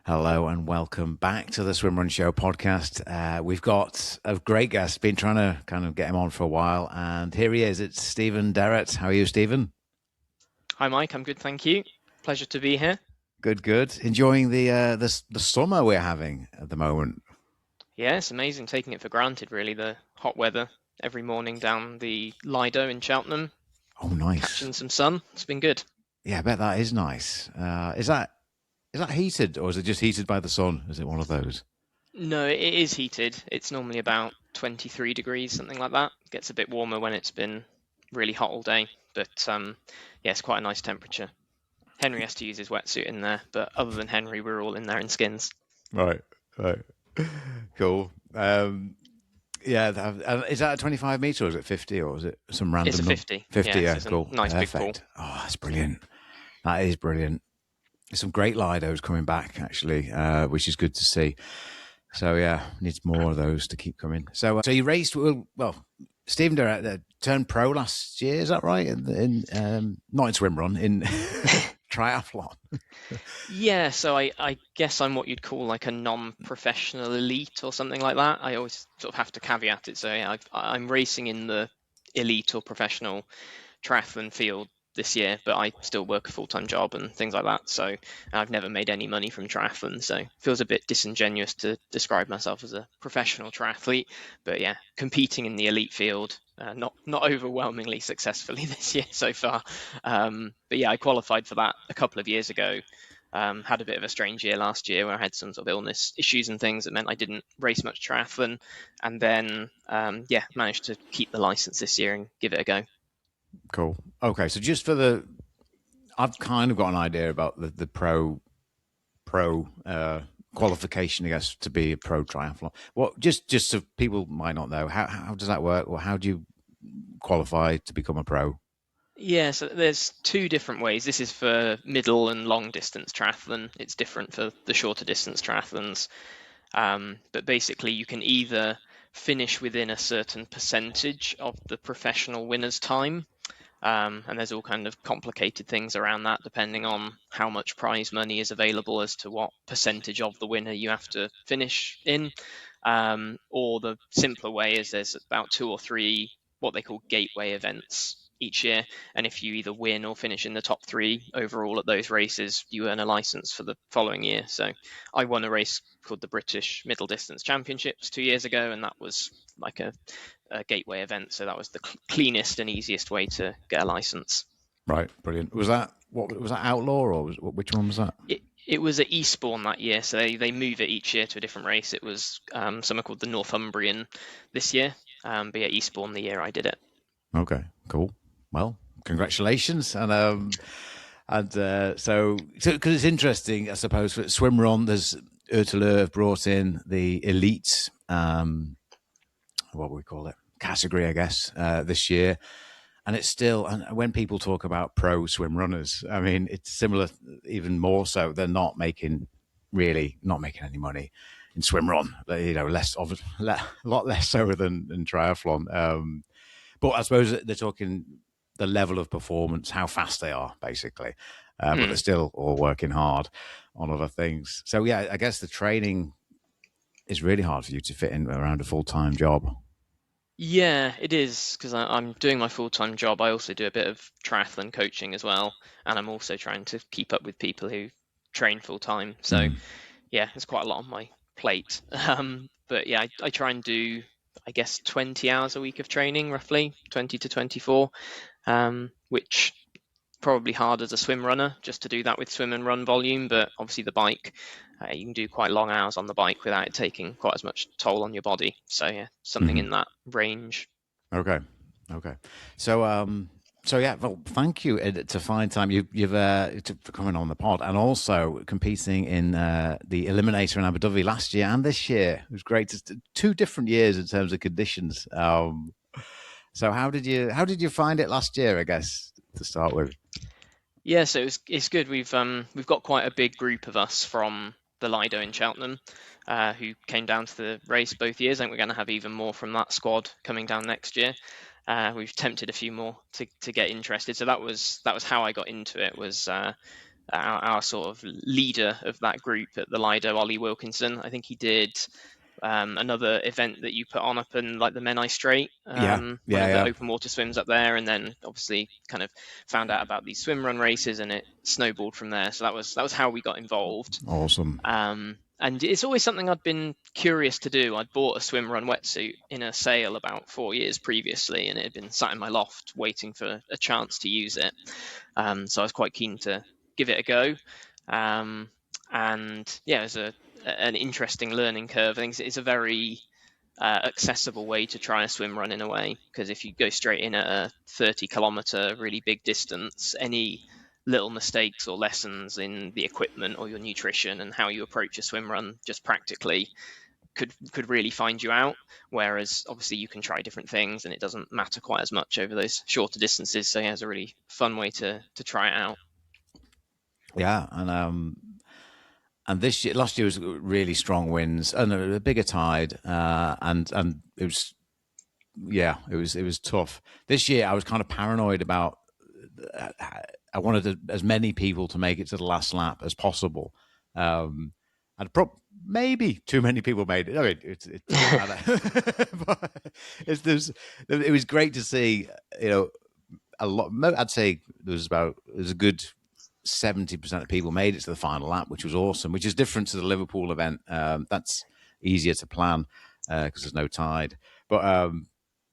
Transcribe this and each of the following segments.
Hello and welcome back to the Swimrun Show podcast. We've got a great guest. Been trying to kind of get him on for a while, and here he is. It's Stephen Derrett. How are you, Stephen? Hi, Mike. I'm good, thank you. Pleasure to be here. Good, good. Enjoying the summer we're having at the moment. Yeah, it's amazing. Taking it for granted, really. The hot weather every morning down the Lido in Cheltenham. Oh, nice. Catching some sun. It's been good. Yeah, I bet that is nice. Is that heated, or is it just heated by the sun? Is it one of those? No, it is heated. It's normally about 23 degrees, something like that. It gets a bit warmer when it's been really hot all day, but yeah, it's quite a nice temperature. Henry has to use his wetsuit in there, but other than Henry, we're all in there in skins. Right. Cool. Yeah, is that a 25 metre, or is it 50, or is it some random? It's a 50. 50, yeah, it's cool. A nice Perfect. big pool. Oh, that's brilliant. That is brilliant. There's some great Lidos coming back, actually, which is good to see. So, yeah, needs more of those to keep coming. So you raced, well, Stephen Derrett turned pro last year, is that right? Not in swimrun, in triathlon. Yeah, so I guess I'm what you'd call like a non-professional elite or something like that. I always sort of have to caveat it. So yeah, I'm racing in the elite or professional triathlon field this year, but I still work a full-time job and things like that. So I've never made any money from triathlon. So it feels a bit disingenuous to describe myself as a professional triathlete. But yeah, competing in the elite field, not overwhelmingly successfully this year so far. But yeah, I qualified for that a couple of years ago. Had a bit of a strange year last year where I had some sort of illness issues and things that meant I didn't race much triathlon. And then, managed to keep the license this year and give it a go. Cool. Okay, so just I've kind of got an idea about the pro qualification, I guess, to be a pro triathlon. What just so people might not know, how does that work, or how do you qualify to become a pro? Yeah, so there's two different ways. This is for middle and long distance triathlon. It's different for the shorter distance triathlons. But basically, you can either finish within a certain percentage of the professional winner's time. And there's all kind of complicated things around that, depending on how much prize money is available as to what percentage of the winner you have to finish in. Or the simpler way is there's about 2 or 3 what they call gateway events each year, and if you either win or finish in the top 3 overall at those races, you earn a license for the following year. So I won a race called the British Middle Distance Championships 2 years ago, and that was like a gateway event, so that was the cleanest and easiest way to get a license. Right, brilliant. Was that outlaw, or which one was that? It was at Eastbourne that year, so they move it each year to a different race. It was something called the Northumbrian this year, but yeah, Eastbourne the year I did it. Okay, cool. Well, congratulations, and so because it's interesting, I suppose, for swimrun, there's Erteleur have brought in the elite, what we call it, category, I guess, this year, and it's still. And when people talk about pro swim runners, I mean, it's similar, even more so. They're not making any money in swim run. You know, a lot less so than triathlon. But I suppose they're talking the level of performance, how fast they are, basically. But they're still all working hard on other things. So, yeah, I guess the training is really hard for you to fit in around a full-time job. Yeah, it is, because I'm doing my full-time job. I also do a bit of triathlon coaching as well, and I'm also trying to keep up with people who train full-time. So, yeah, there's quite a lot on my plate. But yeah, I try and do, I guess, 20 hours a week of training, roughly 20 to 24, which probably hard as a swim runner just to do that with swim and run volume. But obviously the bike, you can do quite long hours on the bike without it taking quite as much toll on your body. So yeah, something in that range. Okay. So yeah, well, thank you to find time. You've for coming on the pod, and also competing in the Eliminator in Aberdyfi last year and this year. It was great. 2 different years in terms of conditions. So how did you find it last year, I guess, to start with? Yeah, so it's good. We've got quite a big group of us from the Lido in Cheltenham who came down to the race both years. I think we're going to have even more from that squad coming down next year. We've tempted a few more to get interested. So that was how I got into it. Was our sort of leader of that group at the Lido, Ollie Wilkinson. I think he did another event that you put on up in like the Menai Strait, Yeah, one yeah, of the yeah. open water swims up there, and then obviously kind of found out about these swim run races, and it snowballed from there. So that was how we got involved. Awesome. And it's always something I'd been curious to do. I'd bought a swim run wetsuit in a sale about 4 years previously, and it had been sat in my loft waiting for a chance to use it. So I was quite keen to give it a go. And yeah, it was an interesting learning curve. I think it's a very accessible way to try a swim run in a way, because if you go straight in at a 30-kilometer really big distance, any little mistakes or lessons in the equipment or your nutrition and how you approach a swim run just practically could really find you out. Whereas obviously you can try different things and it doesn't matter quite as much over those shorter distances. So yeah, it's a really fun way to try it out. Yeah, and this year, last year was really strong winds and a bigger tide, and it was, yeah, it was tough. This year I was kind of paranoid about. I wanted as many people to make it to the last lap as possible. And maybe too many people made it. I mean, it doesn't matter. But it was great to see. You know, a lot. I'd say there was a good 70% of people made it to the final lap, which was awesome. Which is different to the Liverpool event. That's easier to plan because there's no tide. But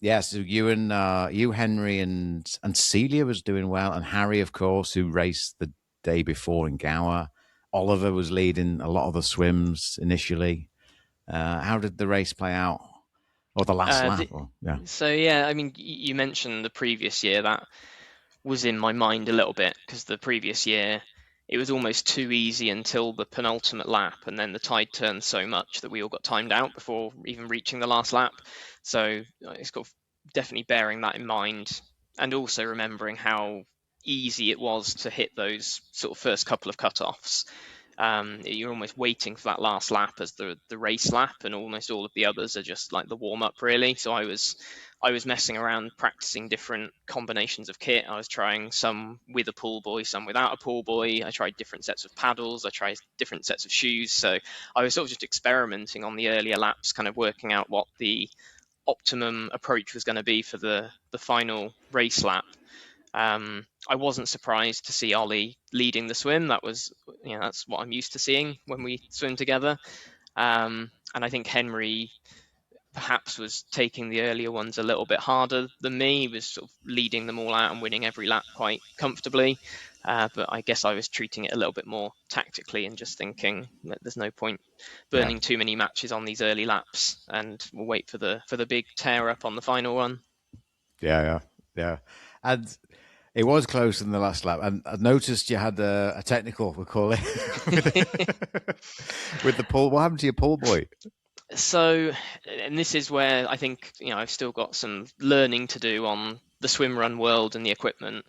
yeah, so you, Henry, and Celia was doing well, and Harry, of course, who raced the day before in Gower. Oliver was leading a lot of the swims initially. How did the race play out, or the last lap? Yeah, So yeah, I mean, you mentioned the previous year. That was in my mind a little bit, because the previous year it was almost too easy until the penultimate lap, and then the tide turned so much that we all got timed out before even reaching the last lap. So it's got definitely bearing that in mind, and also remembering how easy it was to hit those sort of first couple of cutoffs. You're almost waiting for that last lap as the race lap, and almost all of the others are just like the warm up, really. So I was messing around, practicing different combinations of kit. I was trying some with a pull buoy, some without a pull buoy. I tried different sets of paddles. I tried different sets of shoes. So I was sort of just experimenting on the earlier laps, kind of working out what the optimum approach was going to be for the final race lap. I wasn't surprised to see Ollie leading the swim. That was, that's what I'm used to seeing when we swim together. And I think Henry perhaps was taking the earlier ones a little bit harder than me. He was sort of leading them all out and winning every lap quite comfortably. But I guess I was treating it a little bit more tactically and just thinking that there's no point burning too many matches on these early laps, and we'll wait for the big tear up on the final one. Yeah. And it was close in the last lap, and I noticed you had a technical, we call it, with the pull. What happened to your pull buoy? So, and this is where I think I've still got some learning to do on the swim run world and the equipment.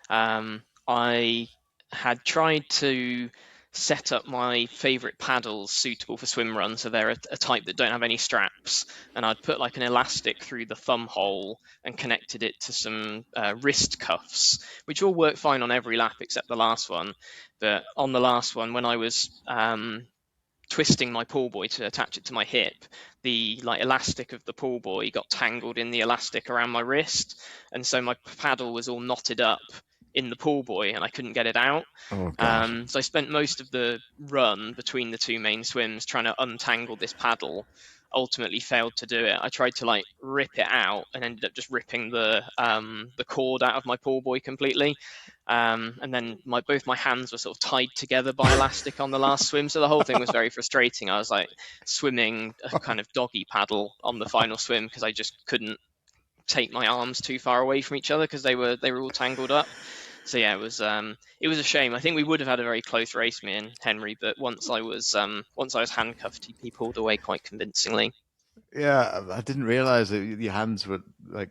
I had tried to set up my favorite paddles suitable for swim run, so they're a type that don't have any straps, and I'd put like an elastic through the thumb hole and connected it to some wrist cuffs, which all worked fine on every lap except the last one. But on the last one, when I was twisting my pull buoy to attach it to my hip, the elastic of the pull buoy got tangled in the elastic around my wrist, and so my paddle was all knotted up in the pull buoy and I couldn't get it out. Oh, God. So I spent most of the run between the two main swims trying to untangle this paddle. Ultimately failed to do it. I tried to rip it out and ended up just ripping the cord out of my pull buoy completely. And then both my hands were sort of tied together by elastic on the last swim, so the whole thing was very frustrating. I was swimming a kind of doggy paddle on the final swim because I just couldn't take my arms too far away from each other because they were all tangled up. So yeah, it was a shame. I think we would have had a very close race, me and Henry, but once I was handcuffed, he pulled away quite convincingly. Yeah, I didn't realize that your hands were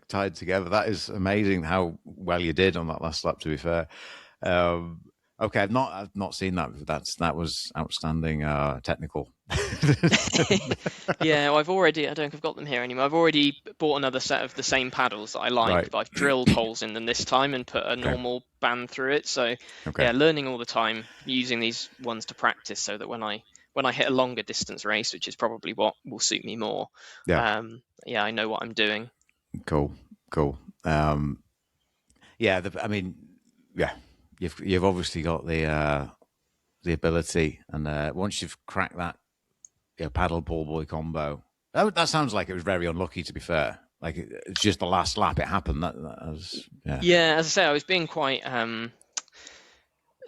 tied together. That is amazing how well you did on that last lap, to be fair. Okay, I've not seen that. That was outstanding technical. Yeah, well, I don't think I've got them here anymore. I've already bought another set of the same paddles that I like, Right. but I've drilled holes in them this time and put a Okay. normal band through it. So Okay. yeah, learning all the time, using these ones to practice so that when I hit a longer distance race, which is probably what will suit me more, Yeah. yeah, I know what I'm doing. Cool. Cool. Yeah. I mean, yeah. You've obviously got the ability, and once you've cracked that paddle pull boy combo, that sounds like it was very unlucky. To be fair, like it's just the last lap it happened. That was yeah. Yeah, as I say, I was being quite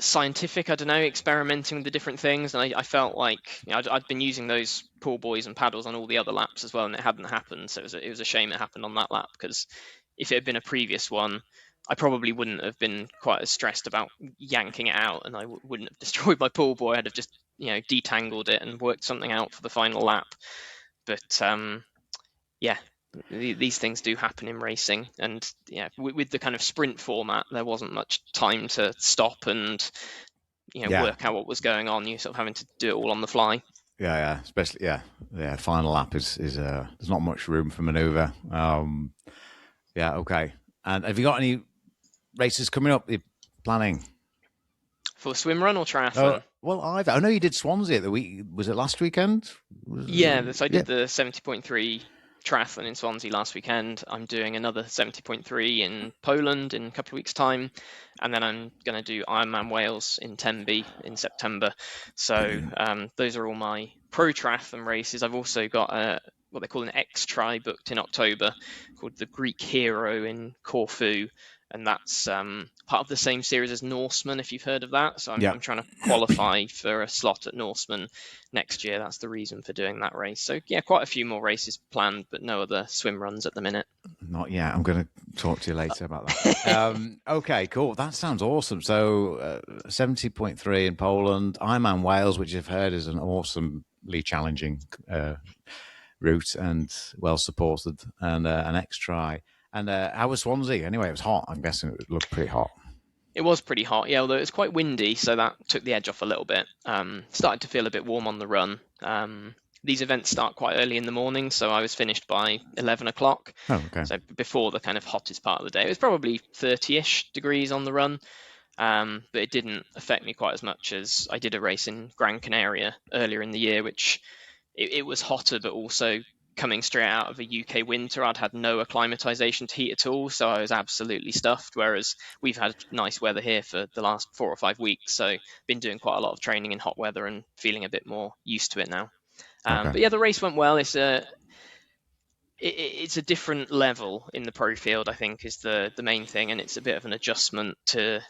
scientific, I don't know, experimenting with the different things, and I felt like I'd been using those pull buoys and paddles on all the other laps as well, and it hadn't happened. So it was a shame it happened on that lap, because if it had been a previous one, I probably wouldn't have been quite as stressed about yanking it out, and I wouldn't have destroyed my pull buoy. I'd have just detangled it and worked something out for the final lap. But yeah, these things do happen in racing, and yeah, with the kind of sprint format, there wasn't much time to stop and Yeah. work out what was going on. You're sort of having to do it all on the fly. Yeah. Especially Final lap is there's not much room for maneuver. Yeah. Okay. And have you got any races coming up? You're planning? For swim run or Oh, triathlon? well, I know you did Swansea the week. Was it last weekend? Yeah, so I Yeah. did the 70.3 triathlon in Swansea last weekend. I'm doing another 70.3 in Poland in a couple of weeks' time, and then I'm going to do Ironman Wales in Tenby in September. So those are all my pro triathlon races. I've also got what they call an X-Tri booked in October, called the Greek Hero in Corfu, and that's part of the same series as Norseman, if you've heard of that. So Yeah. I'm trying to qualify for a slot at Norseman next year. That's the reason for doing that race. So yeah, quite a few more races planned, but no other swim runs at the minute. Not yet. I'm going to talk to you later about that. Okay, cool. That sounds awesome. So 70.3 in Poland, Ironman Wales, which I've heard is an awesomely challenging route and well supported, and an X-Try. And how was Swansea? Anyway, it was hot. I'm guessing it looked pretty hot. It was pretty hot, yeah, although it was quite windy, so that took the edge off a little bit. Started to feel a bit warm on the run. These events start quite early in the morning, so I was finished by 11 o'clock. Oh, okay. So before the kind of hottest part of the day. It was probably 30-ish degrees on the run, but it didn't affect me quite as much as I did a race in Gran Canaria earlier in the year, which it was hotter, but also coming straight out of a UK winter, I'd had no acclimatization to heat at all, so I was absolutely stuffed, whereas we've had nice weather here for the last 4 or 5 weeks, so been doing quite a lot of training in hot weather and feeling a bit more used to it now. Okay. But yeah, the race went well. It's a different level in the pro field, I think, is the main thing, and it's a bit of an adjustment to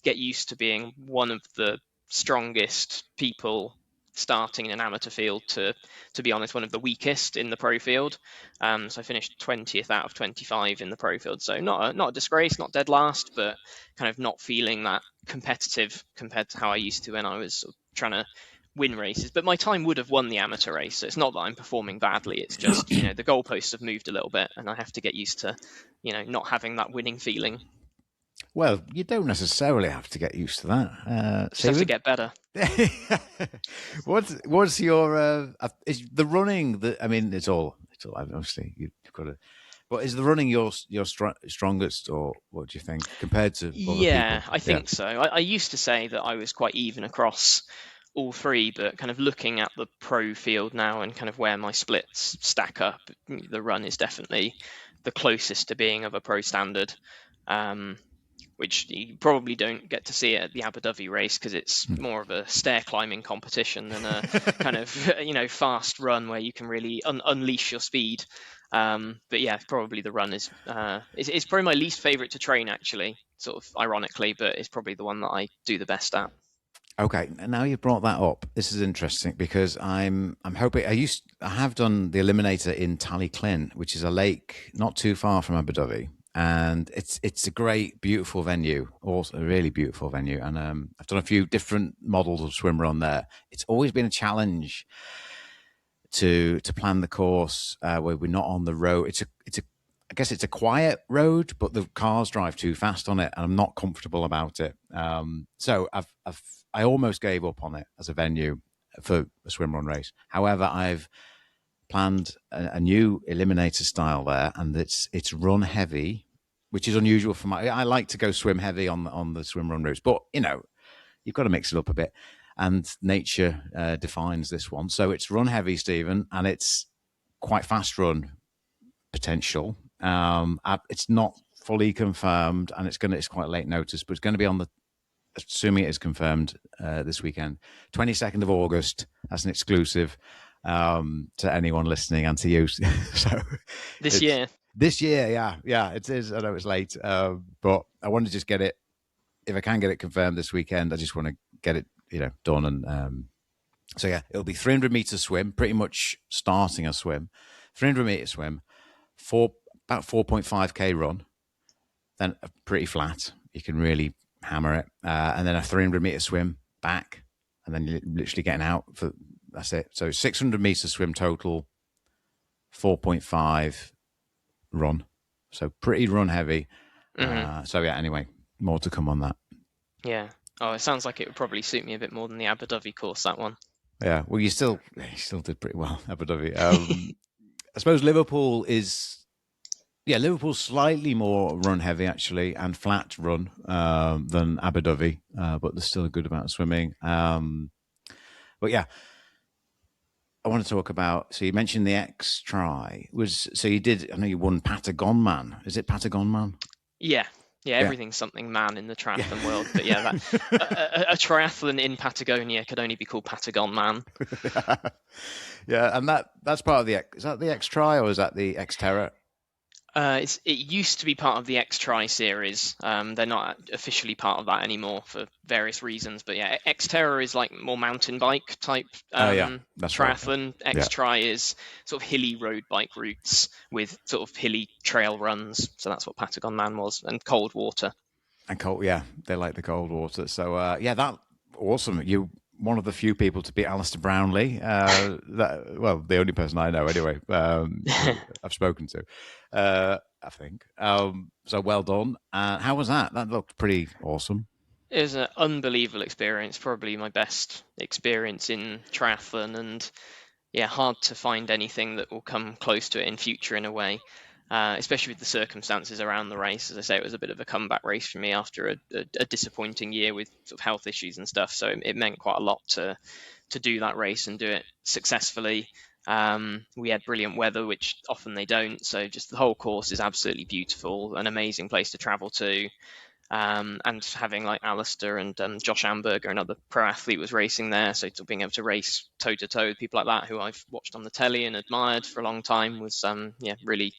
get used to being one of the strongest people starting in an amateur field to be honest, one of the weakest in the pro field. So I finished 20th out of 25 in the pro field. So not a disgrace, not dead last, but kind of not feeling that competitive compared to how I used to when I was trying to win races. But my time would have won the amateur race. So it's not that I'm performing badly. It's just, the goalposts have moved a little bit and I have to get used to, not having that winning feeling. Well, you don't necessarily have to get used to that. Just have to get better. What's your is the running that I mean it's all obviously you've got to, but is the running your strongest, or what do you think compared to other people? I think so. I used to say that I was quite even across all three, but kind of looking at the pro field now and kind of where my splits stack up, the run is definitely the closest to being of a pro standard. Which you probably don't get to see at the Aberdyfi race because it's more of a stair climbing competition than a kind of fast run where you can really unleash your speed. But yeah, probably the run is it's probably my least favorite to train, actually, sort of ironically, but it's probably the one that I do the best at. Okay, now you've brought that up. This is interesting because I'm hoping I have done the Eliminator in Tallyclyn, which is a lake not too far from Aberdyfi. And it's a great, beautiful venue, also a really beautiful venue. And I've done a few different models of swim run there. It's always been a challenge to plan the course where we're not on the road. It's I guess it's a quiet road, but the cars drive too fast on it, and I'm not comfortable about it. So I almost gave up on it as a venue for a swim run race. However, I've planned a new Eliminator style there, and it's run heavy, which is unusual for my. I like to go swim heavy on the swim run routes, but you've got to mix it up a bit. And nature defines this one, so it's run heavy, Stephen, and it's quite fast run potential. It's not fully confirmed, and it's quite late notice, but it's going to be on the, assuming it is confirmed, this weekend, 22nd of August. That's an exclusive to anyone listening and to you. So this year, yeah, it is. I know it's late, but I want to just get it. If I can get it confirmed this weekend, I just want to get it, done. And so yeah, it'll be 300-meter swim, pretty much starting a swim, 300-meter swim, about 4.5k run, then a pretty flat. You can really hammer it, and then a 300-meter swim back, and then you're literally getting out for that's it. So 600-meter swim total, 4.5 run. So pretty run heavy. So yeah, anyway, more to come on that. Yeah. Oh, it sounds like it would probably suit me a bit more than the Aberdyfi course, that one. Yeah. Well, you still did pretty well, Aberdyfi. I suppose Liverpool's slightly more run heavy actually, and flat run than Aberdyfi, but there's still a good amount of swimming. But yeah, I want to talk about. So you mentioned the X-Tri you did. I know you won Patagonman. Is it Patagonman? Yeah. Yeah, everything's something man in the triathlon world. But yeah, a triathlon in Patagonia could only be called Patagonman. Yeah, and that's part of the. Is that the X-Tri or is that the X-Terra? It used to be part of the X-Tri series. They're not officially part of that anymore for various reasons. But yeah, Xterra is like more mountain bike type triathlon. Right. X-Tri is sort of hilly road bike routes with sort of hilly trail runs. So that's what Patagonman was, and cold water. And cold, yeah, they like the cold water. So that awesome. You one of the few people to beat Alistair Brownlee. The only person I know anyway. I've spoken to. I think. So well done. How was that? That looked pretty awesome. It was an unbelievable experience, probably my best experience in triathlon, and yeah, hard to find anything that will come close to it in future in a way, especially with the circumstances around the race. As I say, it was a bit of a comeback race for me after a disappointing year with sort of health issues and stuff, so it meant quite a lot to do that race and do it successfully. We had brilliant weather, which often they don't, so just the whole course is absolutely beautiful, an amazing place to travel to, and having like Alistair and Josh Amberger, another pro athlete, was racing there, so being able to race toe to toe with people like that who I've watched on the telly and admired for a long time was really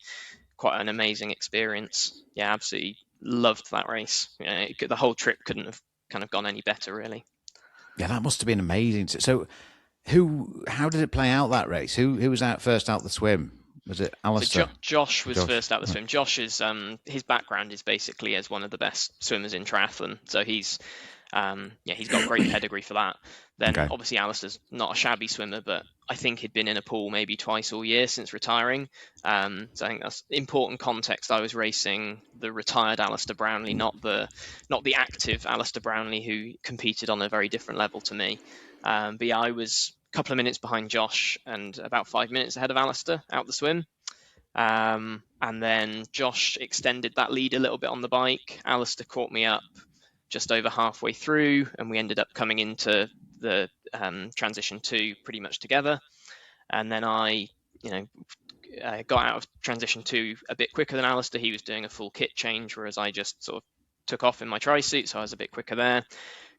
quite an amazing experience. Yeah, absolutely loved that race. The whole trip couldn't have kind of gone any better, really. Yeah, that must have been amazing. So how did it play out, that race? Who was first out the swim? Was it Alistair? So Josh was first out the swim. Josh is his background is basically as one of the best swimmers in triathlon. So he's got great pedigree for that. Then obviously Alistair's not a shabby swimmer, but I think he'd been in a pool maybe twice all year since retiring. So I think that's important context. I was racing the retired Alistair Brownlee, not the active Alistair Brownlee, who competed on a very different level to me. But yeah, I was a couple of minutes behind Josh and about 5 minutes ahead of Alistair out the swim. And then Josh extended that lead a little bit on the bike. Alistair caught me up just over halfway through, and we ended up coming into the transition 2 pretty much together. And then I got out of transition 2 a bit quicker than Alistair. He was doing a full kit change, whereas I just sort of took off in my tri-suit, so I was a bit quicker there.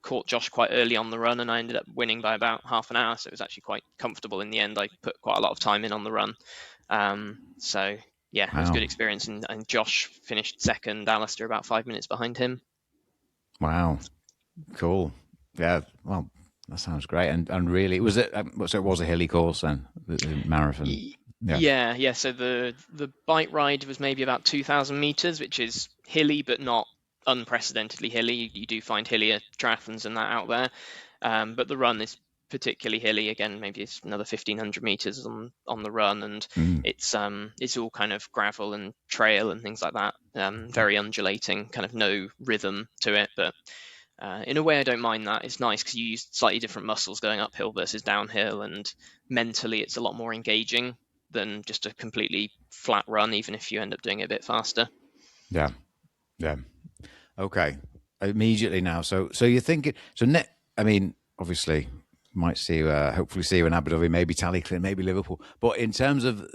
Caught Josh quite early on the run, and I ended up winning by about half an hour, so it was actually quite comfortable in the end. I put quite a lot of time in on the run. So yeah, it was a good experience, and Josh finished second, Alistair about 5 minutes behind him. Wow, cool. Yeah, well, that sounds great. And really, so it was a hilly course then, the marathon. Yeah. So the bike ride was maybe about 2,000 meters, which is hilly but not unprecedentedly hilly. You do find hillier triathlons than that out there, but the run is particularly hilly. Again, maybe it's another 1,500 meters on the run, and it's all kind of gravel and trail and things like that. Very undulating, kind of no rhythm to it, but in a way I don't mind that. It's nice because you use slightly different muscles going uphill versus downhill, and mentally it's a lot more engaging than just a completely flat run, even if you end up doing it a bit faster. Yeah. Yeah. Okay. Immediately now. So you're thinking. So I mean, obviously, might see you. Hopefully, see you in Aberdyfi, maybe Tallycliffe, maybe Liverpool. But in terms of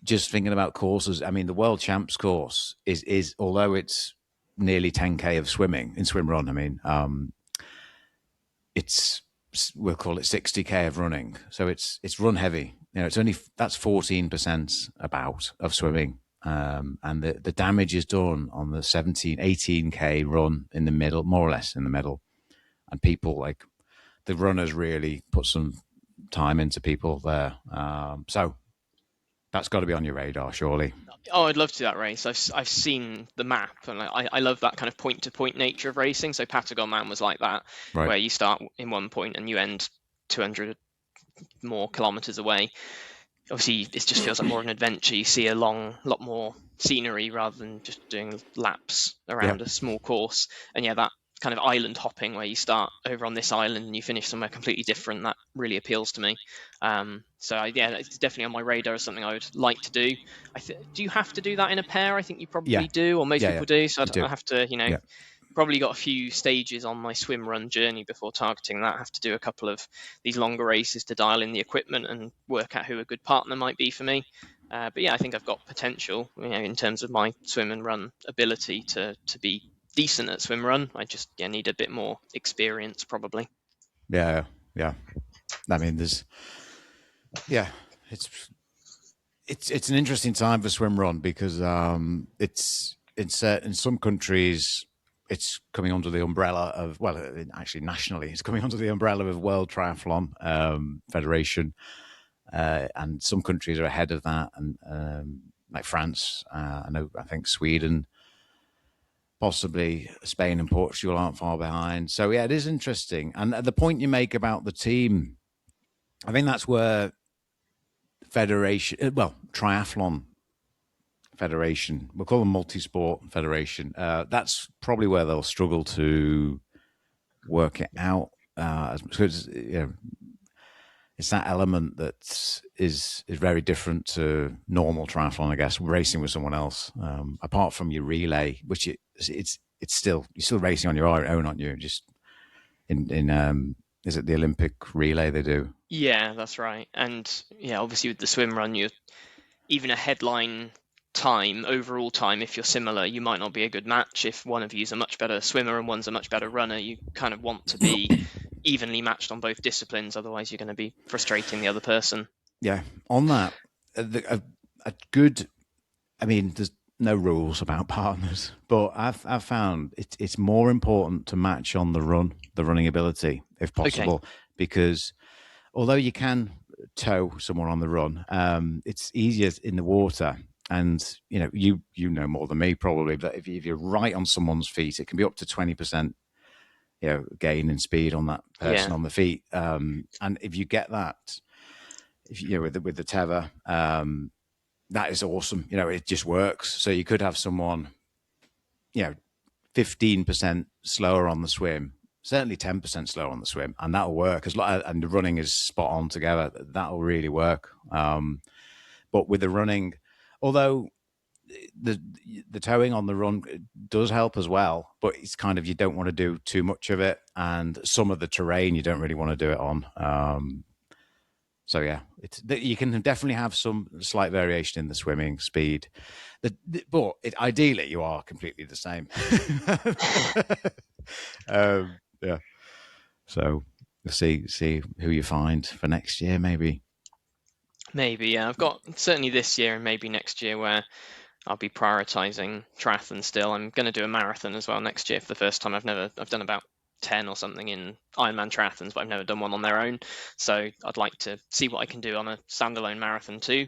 just thinking about courses, I mean, the World Champs course is although it's nearly 10K of swimming in swimrun. I mean, it's we'll call it 60K of running. So it's run heavy. You know, it's only that's 14% about of swimming. And the damage is done on the 18K run in the middle, more or less in the middle. And people like the runners really put some time into people there. So that's got to be on your radar, surely. Oh, I'd love to do that race. I've seen the map, and I love that kind of point to point nature of racing. So Patagonman was like that, Right. where you start in one point and you end 200 more kilometers away. Obviously, it just feels like more of an adventure. You see a lot more scenery rather than just doing laps around a small course. And yeah, that kind of island hopping where you start over on this island and you finish somewhere completely different, that really appeals to me. Yeah, it's definitely on my radar as something I would like to do. Do you have to do that in a pair? I think you probably do, or most people do. So I have to, probably got a few stages on my swim run journey before targeting that. I have to do a couple of these longer races to dial in the equipment and work out who a good partner might be for me. But yeah, I think I've got potential, in terms of my swim and run ability to be decent at swim run. I just need a bit more experience probably. Yeah. I mean, it's an interesting time for swim run because it's in some countries it's coming under the umbrella of actually nationally it's coming under the umbrella of World Triathlon Federation, and some countries are ahead of that, and like France, I think Sweden, possibly Spain and Portugal aren't far behind. So yeah, it is interesting. And the point you make about the team, I think that's where Triathlon Federation, we'll call them multi-sport federation. That's probably where they'll struggle to work it out. Because it's that element that is very different to normal triathlon, I guess, racing with someone else. Apart from your relay, which it's still you're still racing on your own, aren't you? Just in is it the Olympic relay they do? Yeah, that's right. And yeah, obviously with the swim run, you even a headline time, overall time, if you're similar, you might not be a good match. If one of you's a much better swimmer and one's a much better runner, you kind of want to be evenly matched on both disciplines. Otherwise, you're going to be frustrating the other person. Yeah. On that, a good. I mean, there's no rules about partners, but I've found it's more important to match on the running ability if possible, because although you can tow someone on the run, it's easier in the water. And you know more than me probably, but if you're right on someone's feet, it can be up to 20%, gain in speed on that person on the feet. And if you get that, with the tether, that is awesome. It just works. So you could have someone, 15% slower on the swim, certainly 10% slower on the swim, and that'll work. And the running is spot on together. That'll really work. But with the running, although the towing on the run does help as well, but it's kind of, you don't want to do too much of it, and some of the terrain you don't really want to do it on. So yeah, you can definitely have some slight variation in the swimming speed, but ideally you are completely the same. Yeah. So we'll see who you find for next year, maybe. Maybe, yeah. I've got certainly this year and maybe next year where I'll be prioritizing triathlon still. I'm going to do a marathon as well next year for the first time. I've done about 10 or something in Ironman triathlons, but I've never done one on their own. So I'd like to see what I can do on a standalone marathon too.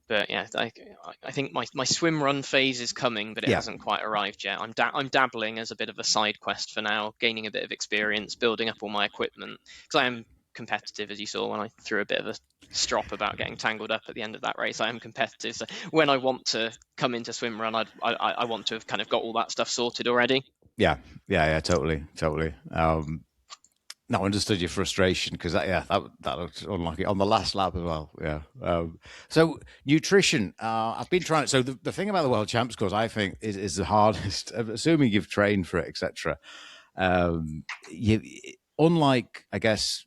But yeah, I think my swim run phase is coming, but it hasn't quite arrived yet. I'm dabbling as a bit of a side quest for now, gaining a bit of experience, building up all my equipment, because I am competitive, as you saw when I threw a bit of a strop about getting tangled up at the end of that race. I am competitive, so when I want to come into swim run, I want to have kind of got all that stuff sorted already. Yeah, totally. No, I understood your frustration because that looks unlucky on the last lap as well. Yeah. So nutrition, I've been trying. So the thing about the World Champs course, I think, is the hardest. Assuming you've trained for it, etc. You, unlike, I guess,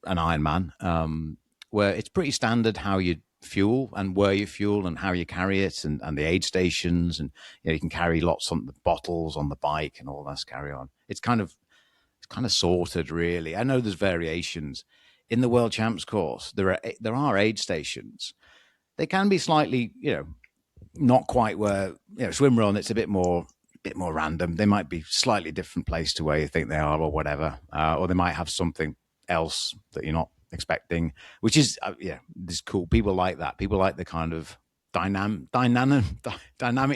an Ironman, where it's pretty standard how you fuel and where you fuel and how you carry it and the aid stations, and you can carry lots on the bottles on the bike and all that carry on. It's kind of sorted, really. I know there's variations in the World Champs course. There are aid stations. They can be slightly, not quite where swim run. It's a bit more random. They might be slightly different place to where you think they are, or whatever, or they might have something else that you're not expecting, which is this cool. People like that. People like the kind of dynamic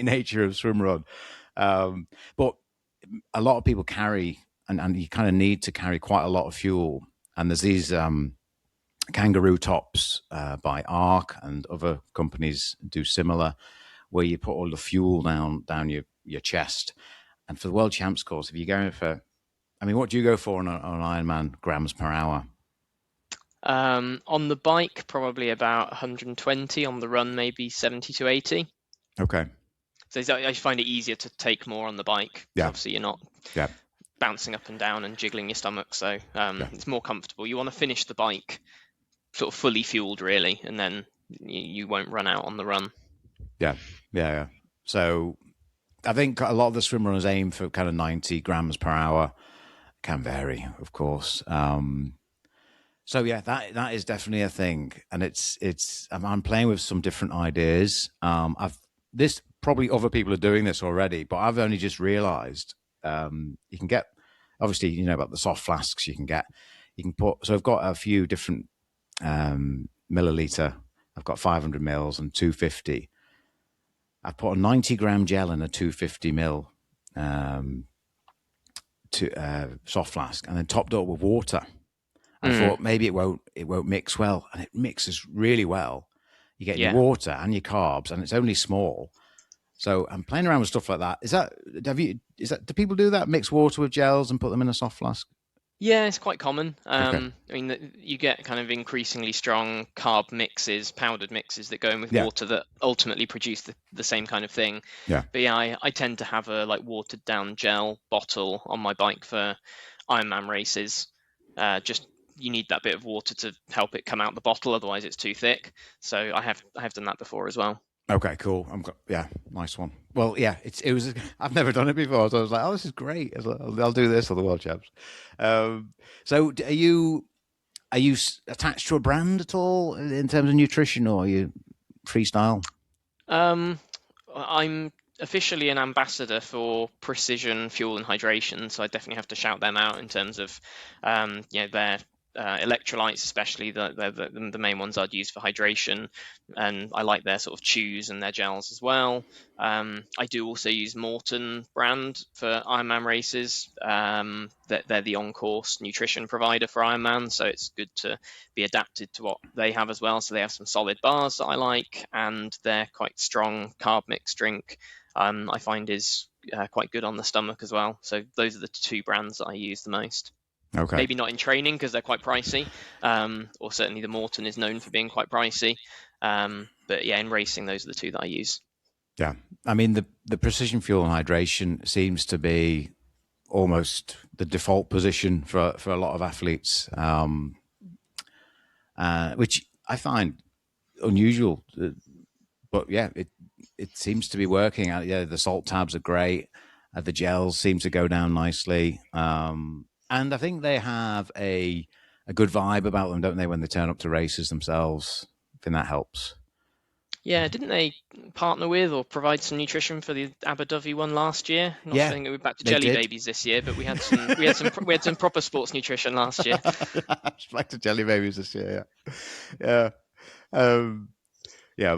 nature of swim run. But a lot of people carry. And you kind of need to carry quite a lot of fuel. And there's these kangaroo tops by Arc, and other companies do similar, where you put all the fuel down your chest. And for the World Champs course, if you're going for, what do you go for on an Ironman grams per hour? On the bike, probably about 120. On the run, maybe 70 to 80. Okay. So I find it easier to take more on the bike. Yeah. Obviously, you're not bouncing up and down and jiggling your stomach, so it's more comfortable. You want to finish the bike sort of fully fueled, really, and then you won't run out on the run. Yeah. So I think a lot of the swim runners aim for kind of 90 grams per hour. Can vary, of course. So yeah, that is definitely a thing, and I'm playing with some different ideas. This probably other people are doing this already, but I've only just realised. You can get, obviously, about the soft flasks you can put. So I've got a few different milliliter. I've got 500 mils and 250. I've put a 90-gram gel in a 250 mil soft flask, and then topped it up with water. I thought maybe it won't mix well, and it mixes really well. You get your water and your carbs, and it's only small. So I'm playing around with stuff like that. Do people do that? Mix water with gels and put them in a soft flask? Yeah, it's quite common. You get kind of increasingly strong carb mixes, powdered mixes that go in with water that ultimately produce the same kind of thing. Yeah. But I tend to have a watered down gel bottle on my bike for Ironman races. You need that bit of water to help it come out the bottle, otherwise it's too thick. So I have done that before as well. Okay, cool. Nice one. Well, yeah, it was. I've never done it before, so I was like, "Oh, this is great. I'll do this for the World Champs." So, are you attached to a brand at all in terms of nutrition, or are you freestyle? I'm officially an ambassador for Precision Fuel and Hydration, so I definitely have to shout them out in terms of their electrolytes, especially the main ones I'd use for hydration, and I like their sort of chews and their gels as well. I do also use Morton brand for Ironman races. They're the on-course nutrition provider for Ironman, so it's good to be adapted to what they have as well. So they have some solid bars that I like, and they're quite strong carb mix drink. I find is quite good on the stomach as well. So those are the two brands that I use the most. Okay. Maybe not in training because they're quite pricey, or certainly the Morton is known for being quite pricey. But yeah, in racing, those are the two that I use. Yeah, the Precision Fuel and Hydration seems to be almost the default position for a lot of athletes, which I find unusual. But yeah, it seems to be working. The salt tabs are great. The gels seem to go down nicely. And I think they have a good vibe about them, don't they, when they turn up to races themselves? I think that helps. Yeah, didn't they partner with or provide some nutrition for the Aberdyfi one last year? I think we're back to jelly babies this year, but we had some proper sports nutrition last year. Back to jelly babies this year, yeah. yeah.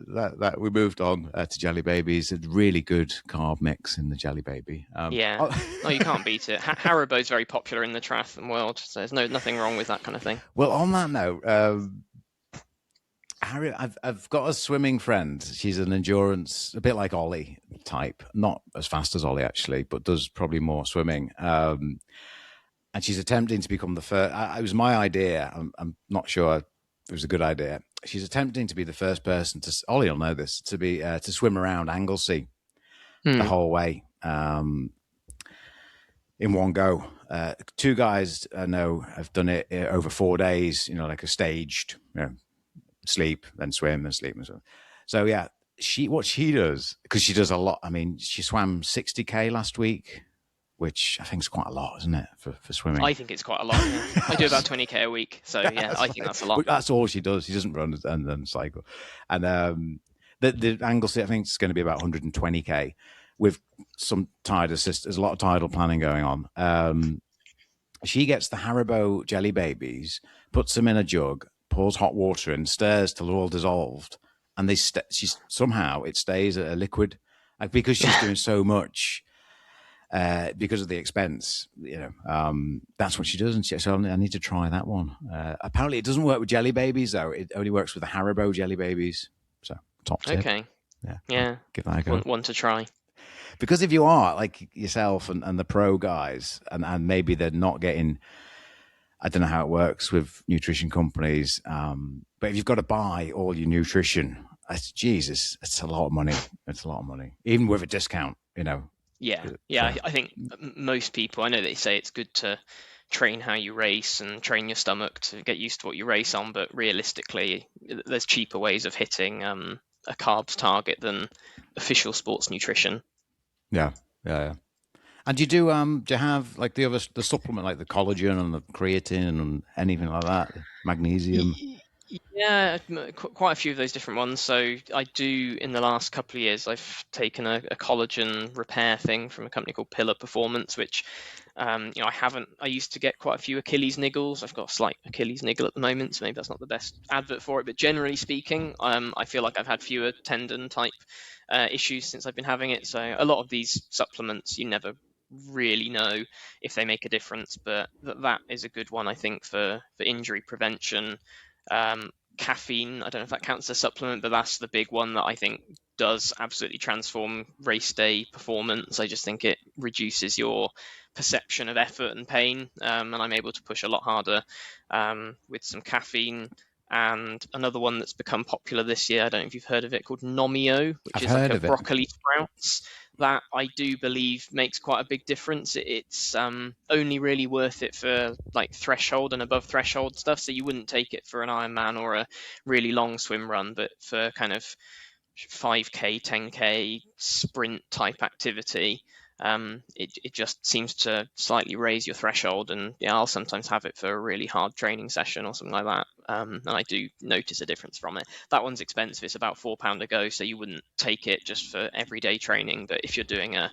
That we moved on to Jelly Babies. A really good carb mix in the Jelly Baby. Yeah. No, you can't beat it. Haribo's very popular in the triathlon world, so there's nothing wrong with that kind of thing. Well, on that note, Harry, I've got a swimming friend. She's an endurance, a bit like Ollie type, not as fast as Ollie actually, but does probably more swimming. And she's attempting to become the first. It was my idea. I'm not sure it was a good idea. She's attempting to be the first person to. Ollie will know this, to be to swim around Anglesey the whole way in one go. Two guys I know have done it over 4 days. Like a staged, sleep, then swim, then sleep, and so. So yeah, what she does, because she does a lot. I mean, she swam 60K last week, which I think is quite a lot, isn't it, for swimming? I think it's quite a lot. Yeah. I do about 20K a week, so yeah, I think that's a lot. That's all she does. She doesn't run and then cycle. And the Anglesey, I think it's going to be about 120K with some tide assist. There's a lot of tidal planning going on. She gets the Haribo Jelly Babies, puts them in a jug, pours hot water in, stirs till they're all dissolved, and she's somehow it stays a liquid, because she's doing so much. Because of the expense, that's what she does. And so I need to try that one. Apparently, it doesn't work with Jelly Babies, though. It only works with the Haribo Jelly Babies. So, top tip. Okay. Yeah. Give that a go. One to try. Because if you are like yourself and the pro guys, and maybe they're not getting, I don't know how it works with nutrition companies, but if you've got to buy all your nutrition, Jesus, it's a lot of money. It's a lot of money, even with a discount, Yeah. I think most people, I know they say it's good to train how you race and train your stomach to get used to what you race on, but realistically, there's cheaper ways of hitting a carbs target than official sports nutrition. Yeah. And do you have like the supplement, like the collagen and the creatine and anything like that, magnesium? Yeah, quite a few of those different ones. So I do, in the last couple of years, I've taken a collagen repair thing from a company called Pillar Performance, which I used to get quite a few Achilles niggles. I've got a slight Achilles niggle at the moment, so maybe that's not the best advert for it. But generally speaking, I feel like I've had fewer tendon type issues since I've been having it. So a lot of these supplements, you never really know if they make a difference, but that is a good one, I think, for injury prevention. Caffeine, I don't know if that counts as a supplement, but that's the big one that I think does absolutely transform race day performance. I just think it reduces your perception of effort and pain, and I'm able to push a lot harder with some caffeine. And another one that's become popular this year, I don't know if you've heard of it, called Nomio, which is like a broccoli sprouts. That I do believe makes quite a big difference. It's only really worth it for like threshold and above threshold stuff. So you wouldn't take it for an Ironman or a really long swim run, but for kind of 5K, 10K sprint type activity, it just seems to slightly raise your threshold. And yeah, I'll sometimes have it for a really hard training session or something like that, and I do notice a difference from it. That one's expensive. It's about £4 a go, so you wouldn't take it just for everyday training, but if you're doing a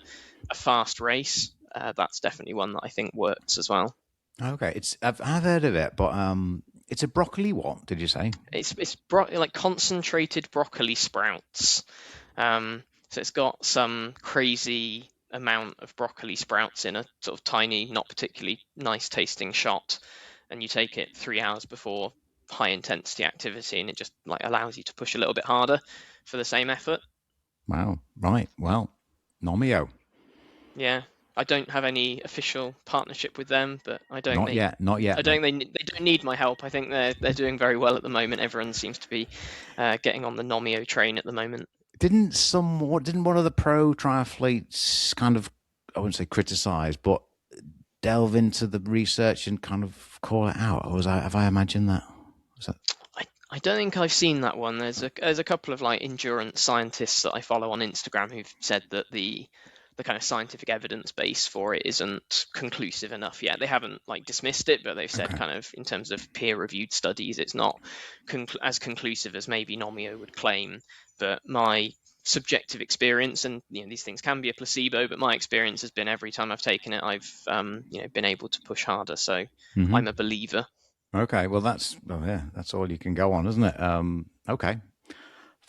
fast race, that's definitely one that I think works as well. Okay, I've heard of it, but it's a broccoli. What did you say? It's like concentrated broccoli sprouts. So it's got some crazy amount of broccoli sprouts in a sort of tiny, not particularly nice tasting shot, and you take it 3 hours before high intensity activity, and it just like allows you to push a little bit harder for the same effort. Wow. Right. Well, Nomio. Yeah. I don't have any official partnership with them, but I don't. Not yet. I don't. They don't need my help. I think they're doing very well at the moment. Everyone seems to be getting on the Nomio train at the moment. Didn't one of the pro triathletes kind of, I wouldn't say criticize, but delve into the research and kind of call it out? Or have I imagined that? I don't think I've seen that one. There's a couple of like endurance scientists that I follow on Instagram who've said that the kind of scientific evidence base for it isn't conclusive enough yet. They haven't like dismissed it, but they've said kind of in terms of peer-reviewed studies, it's not as conclusive as maybe Nomio would claim. But my subjective experience, and these things can be a placebo, but my experience has been every time I've taken it, I've been able to push harder. So I'm a believer. Okay, well that's all you can go on, isn't it? Okay,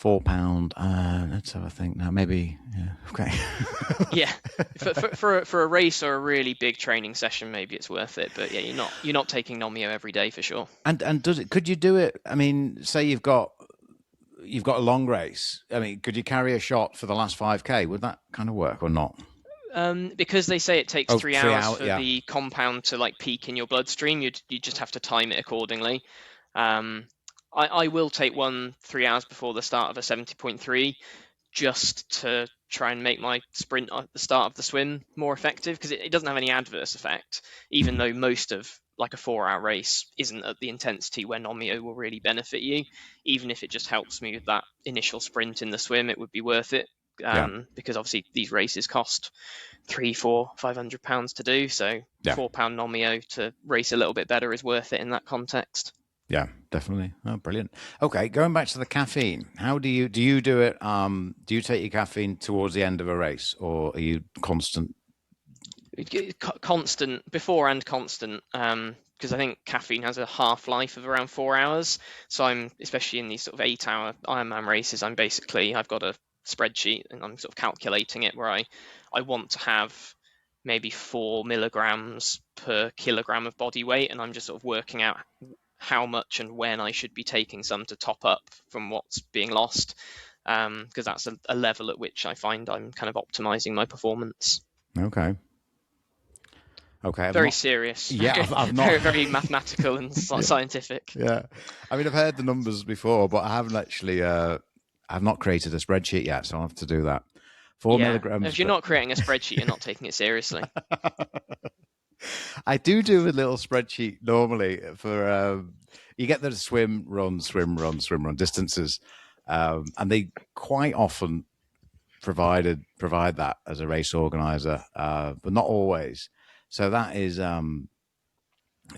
£4. Let's have a think now. Maybe okay. Yeah, for a race or a really big training session, maybe it's worth it. But yeah, you're not taking Nomio every day for sure. And does it? Could you do it? I mean, say you've got a long race. I mean, could you carry a shot for the last 5K? Would that kind of work or not? Because they say it takes Oh, 3 hours for yeah. the compound to like peak in your bloodstream, you just have to time it accordingly. Um, I will take one 3 hours before the start of a 70.3 just to try and make my sprint at the start of the swim more effective, because it doesn't have any adverse effect, even though most of like a 4 hour race isn't at the intensity where Nomio will really benefit you. Even if it just helps me with that initial sprint in the swim, it would be worth it. Yeah. Because obviously these races cost £300-500 to do, so Yeah. £4 Nomio to race a little bit better is worth it in that context. Yeah, definitely. Oh, brilliant. Okay, going back to the caffeine, how do you do it? Do you take your caffeine towards the end of a race, or are you constant? Constant before and constant, because I think caffeine has a half-life of around 4 hours. So I'm, especially in these sort of 8 hour Ironman races, I've got a spreadsheet and I'm sort of calculating it where I want to have maybe 4 milligrams per kilogram of body weight, and I'm just sort of working out how much and when I should be taking some to top up from what's being lost, because that's a level at which I find I'm kind of optimizing my performance. Okay. Okay. Very serious. Yeah, I've not. Very, very mathematical and scientific. Yeah, I mean, I've heard the numbers before, but I haven't actually. I've not created a spreadsheet yet, so I'll have to do that. 4 milligrams. If you're not creating a spreadsheet, you're not taking it seriously. I do a little spreadsheet normally for you get the swim run distances, and they quite often provide that as a race organizer, but not always. So that is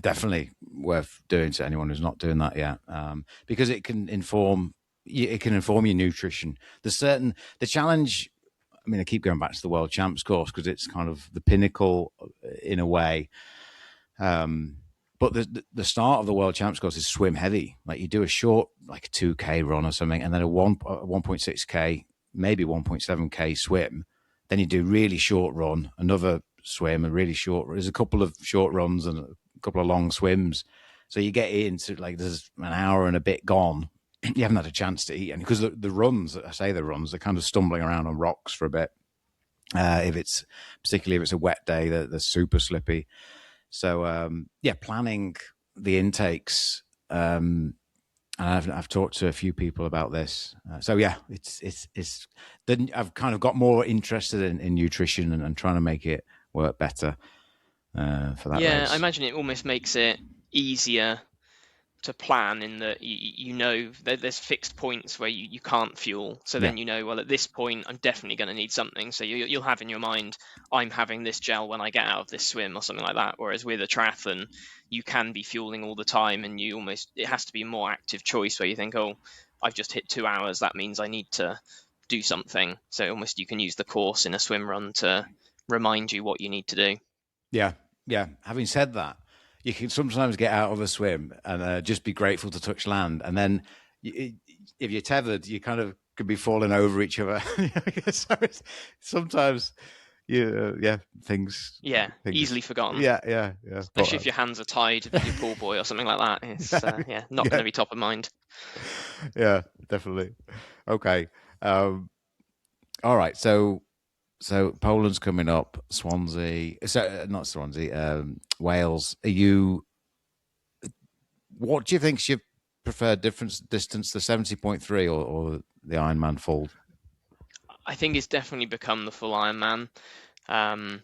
definitely worth doing to anyone who's not doing that yet, because it can inform your nutrition. The challenge. I mean, I keep going back to the World Champs course because it's kind of the pinnacle in a way. But the start of the World Champs course is swim heavy. Like you do a short, like a 2K run or something, and then a 1.6K, maybe 1.7K swim. Then you do really short run, another swim, a really short. There's a couple of short runs and a couple of long swims. So you get into like there's an hour and a bit gone. You haven't had a chance to eat, and because the runs, I say the runs, they're kind of stumbling around on rocks for a bit. Particularly if it's a wet day, they're super slippy. So planning the intakes. And I've talked to a few people about this. It's then I've kind of got more interested in nutrition and trying to make it work better for that. Yeah, race. I imagine it almost makes it easier to plan in that you know there's fixed points where you can't fuel, so then well, at this point I'm definitely going to need something, so you'll have in your mind I'm having this gel when I get out of this swim or something like that. Whereas with a triathlon you can be fueling all the time, and it has to be a more active choice where you think, oh, I've just hit 2 hours, that means I need to do something. So almost you can use the course in a swim run to remind you what you need to do. Yeah. Having said that, you can sometimes get out of a swim and just be grateful to touch land. And then if you're tethered, you kind of could be falling over each other. So sometimes, things. Easily forgotten. Yeah. Especially if your hands are tied with your pool boy or something like that. It's not going to be top of mind. Yeah, definitely. Okay. All right. So Poland's coming up, Swansea. So not Swansea, Wales. What do you think's your preferred distance, the 70.3 or the Ironman full? I think it's definitely become the full Ironman. I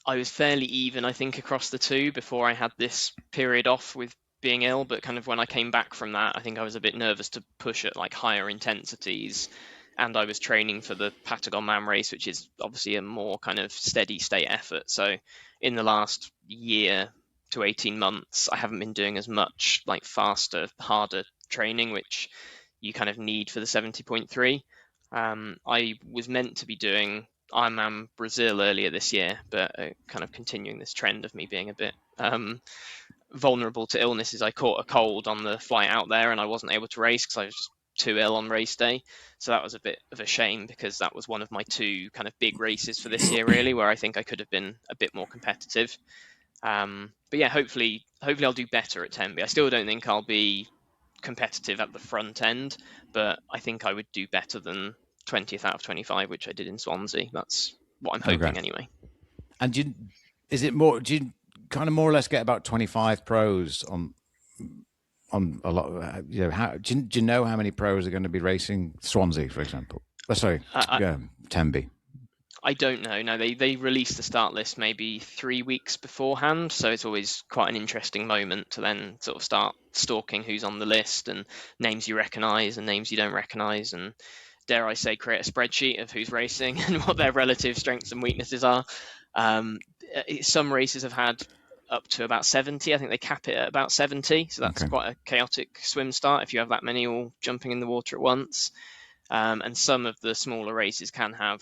was fairly even, I think, across the two before I had this period off with being ill. But kind of when I came back from that, I think I was a bit nervous to push at like higher intensities. And I was training for the Patagonman race, which is obviously a more kind of steady state effort. So in the last year to 18 months, I haven't been doing as much like faster, harder training, which you kind of need for the 70.3. I was meant to be doing Ironman Brazil earlier this year, but kind of continuing this trend of me being a bit vulnerable to illnesses. I caught a cold on the flight out there, and I wasn't able to race because I was just too ill on race day. So that was a bit of a shame, because that was one of my two kind of big races for this year, really, where I think I could have been a bit more competitive. But yeah, hopefully I'll do better at Tenby. I still don't think I'll be competitive at the front end, but I think I would do better than 20th out of 25, which I did in Swansea. That's what I'm hoping anyway. And do you kind of more or less get about 25 pros on a lot of, do you know how many pros are going to be racing Swansea, for example? Tenby. I don't know. No, they release the start list maybe 3 weeks beforehand, so it's always quite an interesting moment to then sort of start stalking who's on the list, and names you recognise and names you don't recognise, and dare I say, create a spreadsheet of who's racing and what their relative strengths and weaknesses are. Some races have had up to about 70. I think they cap it at about 70, so that's quite a chaotic swim start if you have that many all jumping in the water at once. And some of the smaller races can have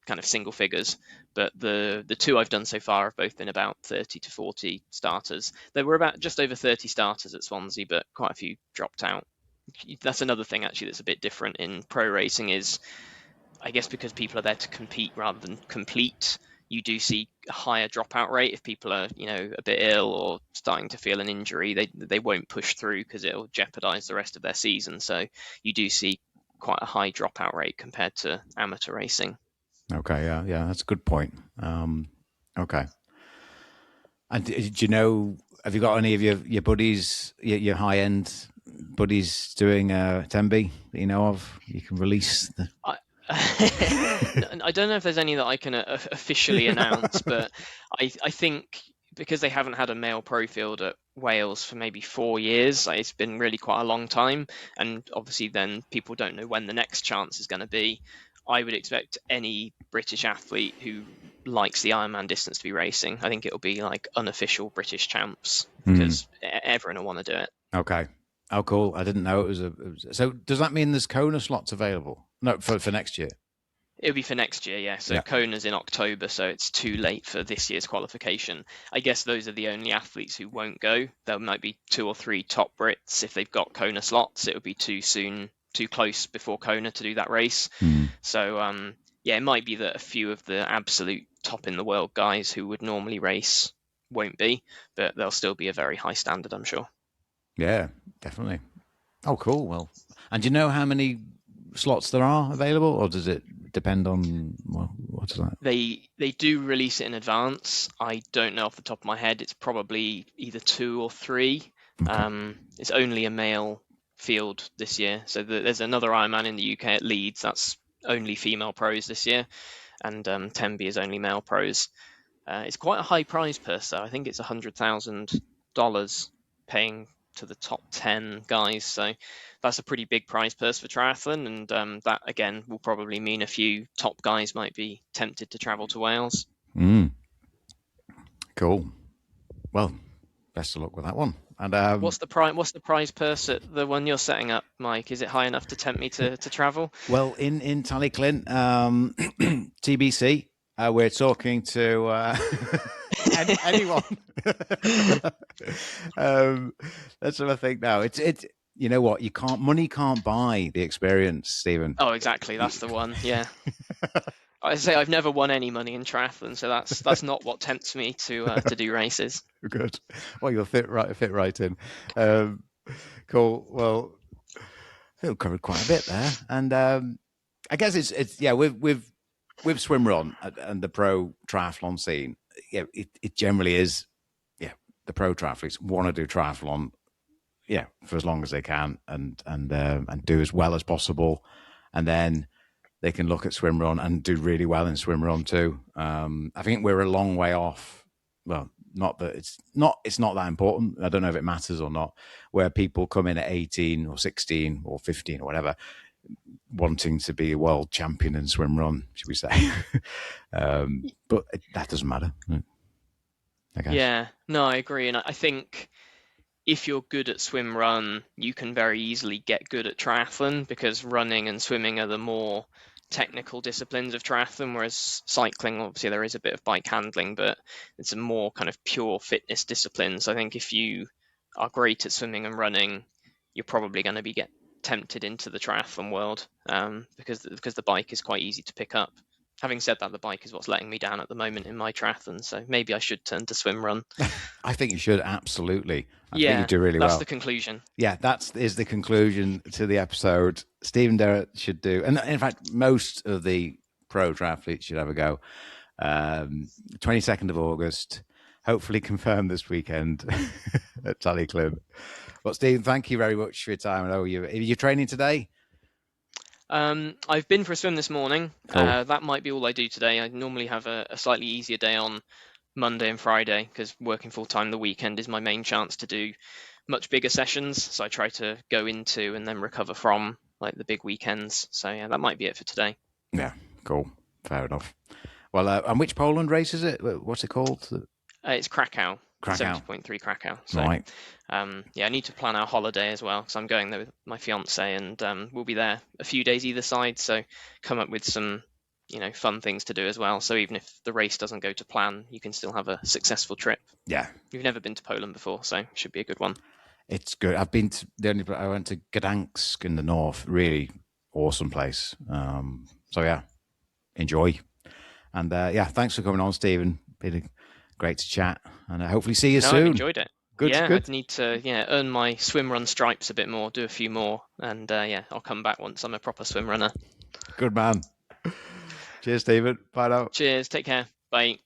kind of single figures, but the two I've done so far have both been about 30 to 40 starters. There were about just over 30 starters at Swansea, but quite a few dropped out. That's another thing actually that's a bit different in pro racing, is I guess because people are there to compete rather than complete, you do see a higher dropout rate. If people are, a bit ill or starting to feel an injury, they won't push through because it'll jeopardize the rest of their season. So you do see quite a high dropout rate compared to amateur racing. Okay, yeah, that's a good point. Okay. And do you know, have you got any of your buddies, your high-end buddies doing Tenby that you know of? You can release the... I don't know if there's any that I can officially announce, but I think because they haven't had a male pro field at Wales for maybe 4 years, it's been really quite a long time, and obviously then people don't know when the next chance is going to be. I would expect any British athlete who likes the Ironman distance to be racing. I think it'll be like unofficial British champs, because everyone will want to do it. Okay. Oh, cool. I didn't know it was so does that mean there's Kona slots available? No, for next year? It'll be for next year, yeah. So Kona's in October, so it's too late for this year's qualification. I guess those are the only athletes who won't go. There might be 2 or 3 top Brits. If they've got Kona slots, it would be too soon, too close before Kona to do that race. So, it might be that a few of the absolute top in the world guys who would normally race won't be, but there'll still be a very high standard, I'm sure. Yeah, definitely. Oh, cool. Well, and do you know how many slots there are available, or does it depend on what's that? They do release it in advance. I don't know off the top of my head. It's probably either 2 or 3. Okay. It's only a male field this year. So there's another Ironman in the UK at Leeds that's only female pros this year, and Tenby is only male pros. It's quite a high prize purse, though. I think it's $100,000 paying to the top 10 guys, so that's a pretty big prize purse for triathlon, and that again will probably mean a few top guys might be tempted to travel to Wales. Cool. Well, best of luck with that one. And what's the prize purse at the one you're setting up, Mike? Is it high enough to tempt me to travel? Well, in Tallyclint, TBC, we're talking to anyone. That's what I think now. It's you know what, money can't buy the experience, Stephen. Oh, exactly. That's the one. Yeah. I say I've never won any money in triathlon, so that's not what tempts me to do races. Good. Well, you'll fit right in. Cool. Well, I feel covered quite a bit there, and I guess it's with swimrun and the pro triathlon scene. Yeah, it generally is. Yeah, the pro triathletes want to do triathlon. Yeah, for as long as they can, and do as well as possible, and then they can look at swimrun and do really well in swimrun too. I think we're a long way off. Well, not that it's not that important. I don't know if it matters or not. Where people come in at 18 or 16 or 15 or whatever, wanting to be a world champion in swimrun, should we say? But that doesn't matter. I guess. Yeah, no, I agree, and I think if you're good at swim run, you can very easily get good at triathlon, because running and swimming are the more technical disciplines of triathlon, whereas cycling, obviously there is a bit of bike handling, but it's a more kind of pure fitness discipline. So I think if you are great at swimming and running, you're probably going to get tempted into the triathlon world, because the bike is quite easy to pick up. Having said that, the bike is what's letting me down at the moment in my triathlon, so maybe I should turn to swim run. I think you should, absolutely. I think Yeah, you do really that's well. the conclusion. Yeah, that is the conclusion to the episode. Stephen Derrett should do, and in fact, most of the pro triathletes should have a go. 22nd of August, hopefully confirmed this weekend at Tallyclub. But Stephen, thank you very much for your time. I know you're training today. I've been for a swim this morning. Cool. That might be all I do today. I normally have a slightly easier day on Monday and Friday, because working full time the weekend is my main chance to do much bigger sessions. So I try to go into and then recover from like the big weekends. So yeah, that might be it for today. Yeah, cool. Fair enough. Well, and which Poland race is it? What's it called? It's Krakow. Krakow. 70.3 Krakow. So, right. Yeah, I need to plan our holiday as well, because I'm going there with my fiance, and we'll be there a few days either side. So come up with some, fun things to do as well. So even if the race doesn't go to plan, you can still have a successful trip. Yeah. You've never been to Poland before, so it should be a good one. It's good. I've been to I went to Gdansk in the north. Really awesome place. So yeah, enjoy. And yeah, thanks for coming on, Stephen. Been great to chat, and hopefully see you soon. I enjoyed it. Good. Yeah, good. I need to earn my swim run stripes a bit more, do a few more, and I'll come back once I'm a proper swim runner. Good man. Cheers, Stephen. Bye now. Cheers. Take care. Bye.